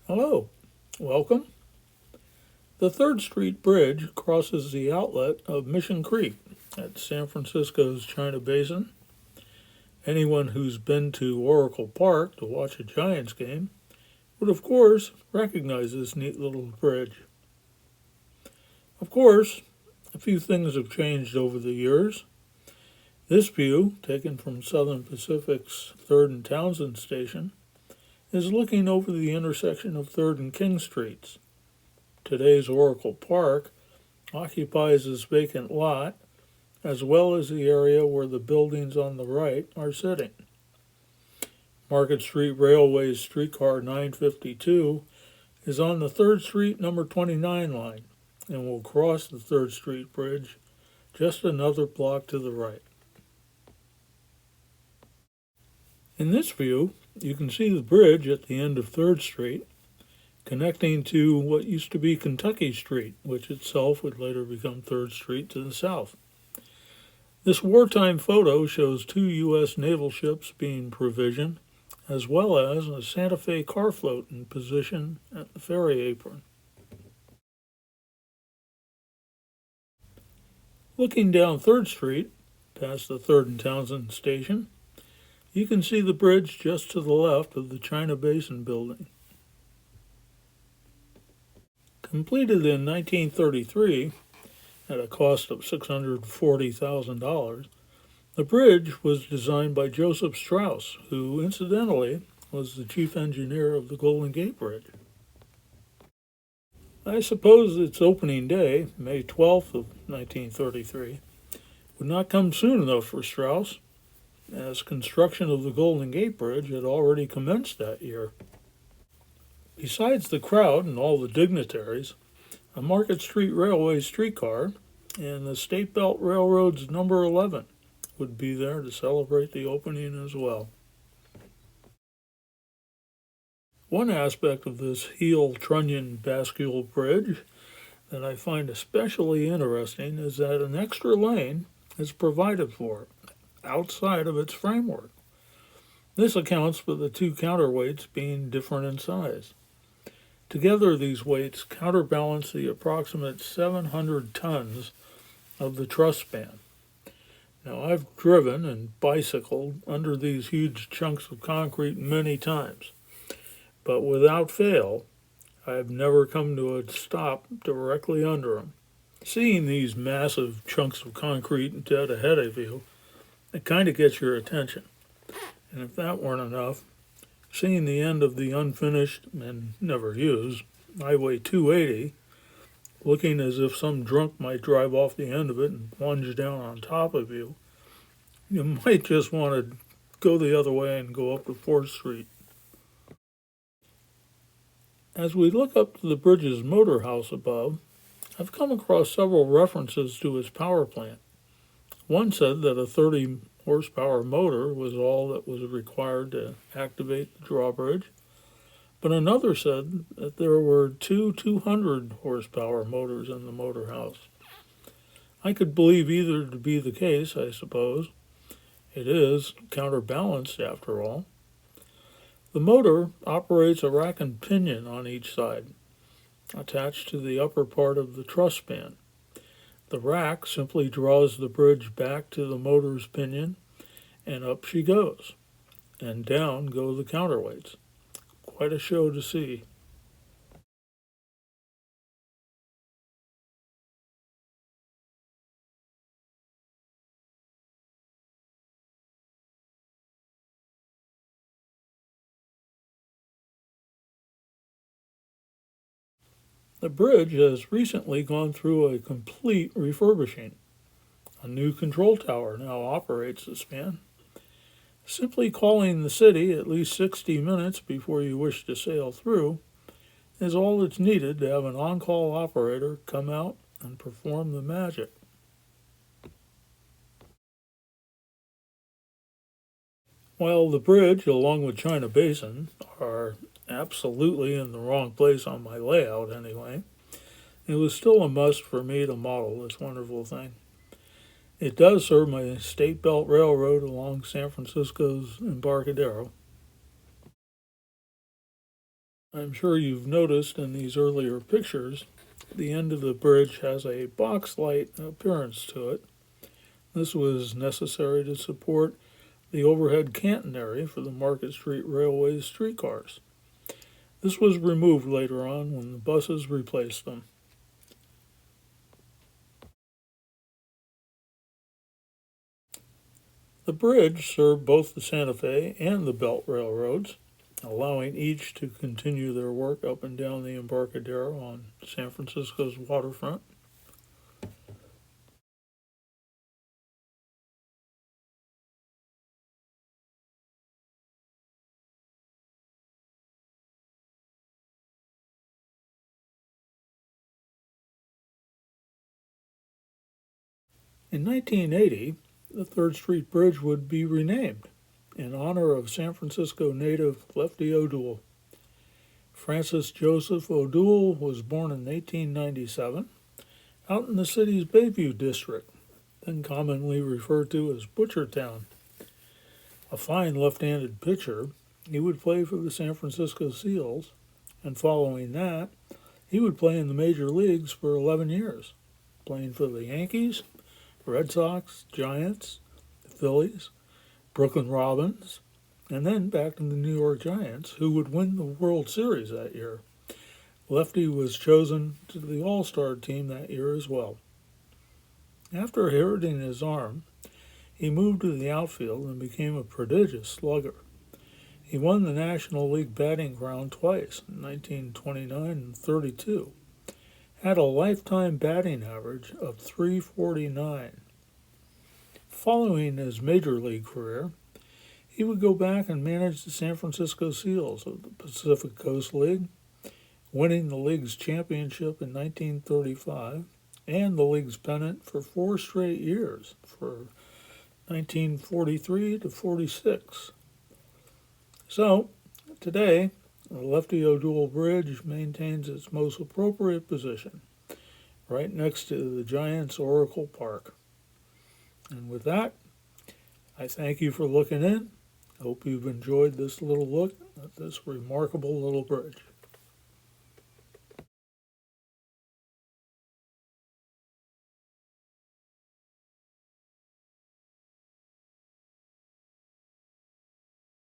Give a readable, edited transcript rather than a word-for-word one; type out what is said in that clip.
Hello, welcome. The 3rd Street Bridge crosses the outlet of Mission Creek at San Francisco's China Basin. Anyone who's been to Oracle Park to watch a Giants game would, of course, recognize this neat little bridge. Of course, a few things have changed over the years. This view, taken from Southern Pacific's 3rd and Townsend station, is looking over the intersection of 3rd and King Streets. Today's Oracle Park occupies this vacant lot, as well as the area where the buildings on the right are sitting. Market Street Railway's streetcar 952 is on the 3rd Street number 29 line and will cross the 3rd Street Bridge just another block to the right. In this view, you can see the bridge at the end of 3rd Street, connecting to what used to be Kentucky Street, which itself would later become 3rd Street to the south. This wartime photo shows 2 U.S. naval ships being provisioned, as well as a Santa Fe car float in position at the ferry apron. Looking down 3rd Street, past the 3rd and Townsend station, you can see the bridge just to the left of the China Basin building. Completed in 1933 at a cost of $640,000, the bridge was designed by Joseph Strauss, who incidentally was the chief engineer of the Golden Gate Bridge. I suppose its opening day, May 12th of 1933, would not come soon enough for Strauss, as construction of the Golden Gate Bridge had already commenced that year. Besides the crowd and all the dignitaries, a Market Street Railway streetcar and the State Belt Railroad's number 11 would be there to celebrate the opening as well. One aspect of this heel-trunnion bascule bridge that I find especially interesting is that an extra lane is provided for it outside of its framework. This accounts for the 2 counterweights being different in size. Together, these weights counterbalance the approximate 700 tons of the truss span. Now, I've driven and bicycled under these huge chunks of concrete many times, but without fail, I have never come to a stop directly under them. Seeing these massive chunks of concrete dead ahead of you, it kind of gets your attention. And if that weren't enough, seeing the end of the unfinished and never used Highway 280, looking as if some drunk might drive off the end of it and plunge down on top of you, you might just want to go the other way and go up to 4th Street. As we look up to the bridge's motor house above, I've come across several references to its power plant. One said that a 30 horsepower motor was all that was required to activate the drawbridge, but another said that there were 2 200 horsepower motors in the motor house. I could believe either to be the case, I suppose. It is counterbalanced after all. The motor operates a rack and pinion on each side, attached to the upper part of the truss span. The rack simply draws the bridge back to the motor's pinion, and up she goes, and down go the counterweights. Quite a show to see. The bridge has recently gone through a complete refurbishing. A new control tower now operates the span. Simply calling the city at least 60 minutes before you wish to sail through is all that's needed to have an on-call operator come out and perform the magic. While the bridge, along with China Basin, are absolutely in the wrong place on my layout anyway, it was still a must for me to model this wonderful thing. It does serve my State Belt Railroad along San Francisco's Embarcadero. I'm sure you've noticed in these earlier pictures, the end of the bridge has a box-like appearance to it. This was necessary to support the overhead cantonary for the Market Street Railway's streetcars. This was removed later on when the buses replaced them. The bridge served both the Santa Fe and the Belt Railroads, allowing each to continue their work up and down the Embarcadero on San Francisco's waterfront. In 1980, the 3rd Street Bridge would be renamed in honor of San Francisco native Lefty O'Doul. Francis Joseph O'Doul was born in 1897 out in the city's Bayview district, then commonly referred to as Butchertown. A fine left-handed pitcher, he would play for the San Francisco Seals, and following that, he would play in the major leagues for 11 years, playing for the Yankees, Red Sox, Giants, the Phillies, Brooklyn Robins, and then back to the New York Giants, who would win the World Series that year. Lefty was chosen to the All-Star team that year as well. After hurting his arm, he moved to the outfield and became a prodigious slugger. He won the National League batting crown twice, in 1929 and 32. Had a lifetime batting average of .349. Following his major league career, he would go back and manage the San Francisco Seals of the Pacific Coast League, winning the league's championship in 1935 and the league's pennant for 4 straight years, for 1943 to 46. So, today, the Lefty O'Doul Bridge maintains its most appropriate position, right next to the Giants' Oracle Park. And with that, I thank you for looking in. Hope you've enjoyed this little look at this remarkable little bridge.